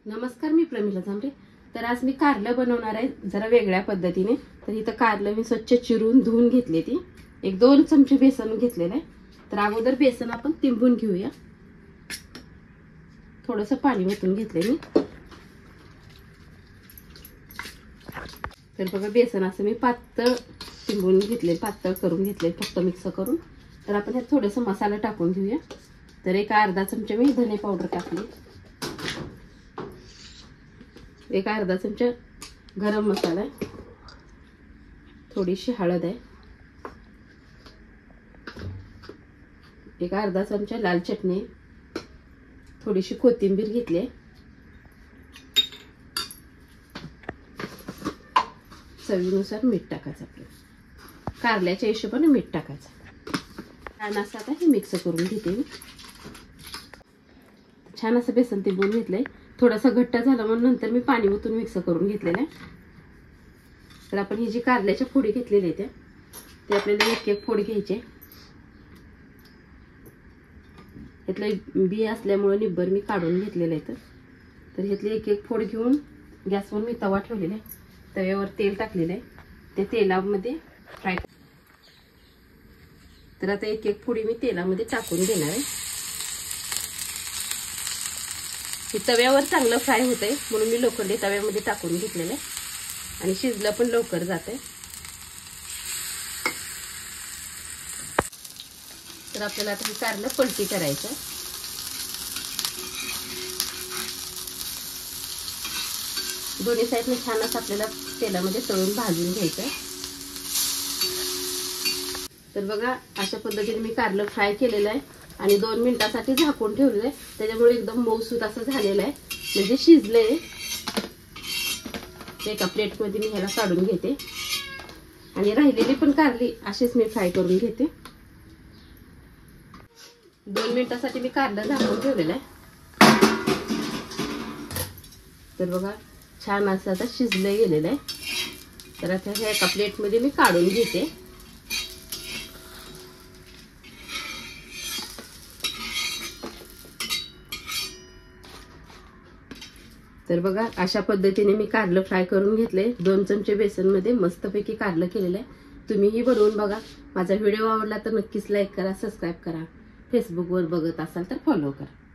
नमस्कार, मी प्रमिला झांबरे। तर आज मी कारलं बनवणार आहे जरा वेगळ्या पद्धतीने। तर इथं कारलं मी स्वच्छ चिरून धुवून घेतले ती। एक 2 चमचे बेसन घेतलेलं आहे। तर अगोदर बेसन आपण तिंबून घेऊया। थोडंसं पाणी ओतून घेतले मी। तर बघा बेसन असं मी पातळ तिंबून घेतले, पातळ करून घेतले, फक्त मिक्स करून। तर आपण यात थोडंसं मसाला टाकून घेऊया। तर एक अर्धा चमचा मी धने पावडर टाकली, एक अर्धा चमचा गरम मसाला आहे, थोडीशी हळद आहे, एक अर्धा चमचा लाल चटणी, थोडीशी कोथिंबीर घेतली, चवीनुसार मीठ टाकायचं। आपलं कारल्याच्या हिशोबाने मीठ टाकायचं। छान असं आता हे मिक्स करून घेते मी। छान असं बेसन तिंबून घेतलंय। थोडासा घट्ट झाला म्हणून नंतर मी पाणी ओतून मिक्स करून घेतलेलं आहे। तर आपण ही जी कारल्याच्या फोडी घेतलेली आहे ते आपल्याला एक एक फोड घ्यायचे। यातले बी असल्यामुळे निब्बर मी काढून घेतलेले आहे। तर ह्यातले एक एक फोड घेऊन गॅसवर मी तवा ठेवलेला आहे। तव्यावर तेल टाकलेलं आहे, ते तेलामध्ये फ्राय। तर आता एक एक फोडी मी तेलामध्ये टाकून देणार आहे। हे तव्यावर चांगलं फ्राय होतंय म्हणून मी लोखंडी तव्यामध्ये टाकून घेतलेलं आहे आणि शिजलं पण लवकर जातंय। तर आपल्याला आता हे कारलं पलटी करायचं। दोन्ही साईडने छान असं आपल्याला तेलामध्ये तळून भाजून घ्यायचं। तर बघा अशा पद्धतीने मी कारलं फ्राय केलेलं आहे आणि 2 मिनिटांसाठी झाकून ठेवलेलं आहे। त्याच्यामुळे एकदम मऊसूत असं झालेलं आहे, म्हणजे शिजलंय। एका प्लेटमध्ये मी ह्याला काढून घेते आणि राहिलेली पण कारली अशीच मी फ्राय करून घेते। 2 मिनिटांसाठी मी कारलं झाकून ठेवलेलं आहे। तर बघा छान असं आता शिजलं गेलेलं आहे। तर आता ह्या एका प्लेटमध्ये मी काढून घेते। तर बघा अशा पद्धतीने मी कारलं फ्राय करून घेतले। 2 चमचे बेसन मध्ये मस्तपैकी कारलं केलेलं आहे। तुम्हीही बनवून बघा। माझा व्हिडिओ आवडला तर नक्कीच लाईक करा, सबस्क्राइब करा। फेसबुकवर बघत असाल तर फॉलो करा।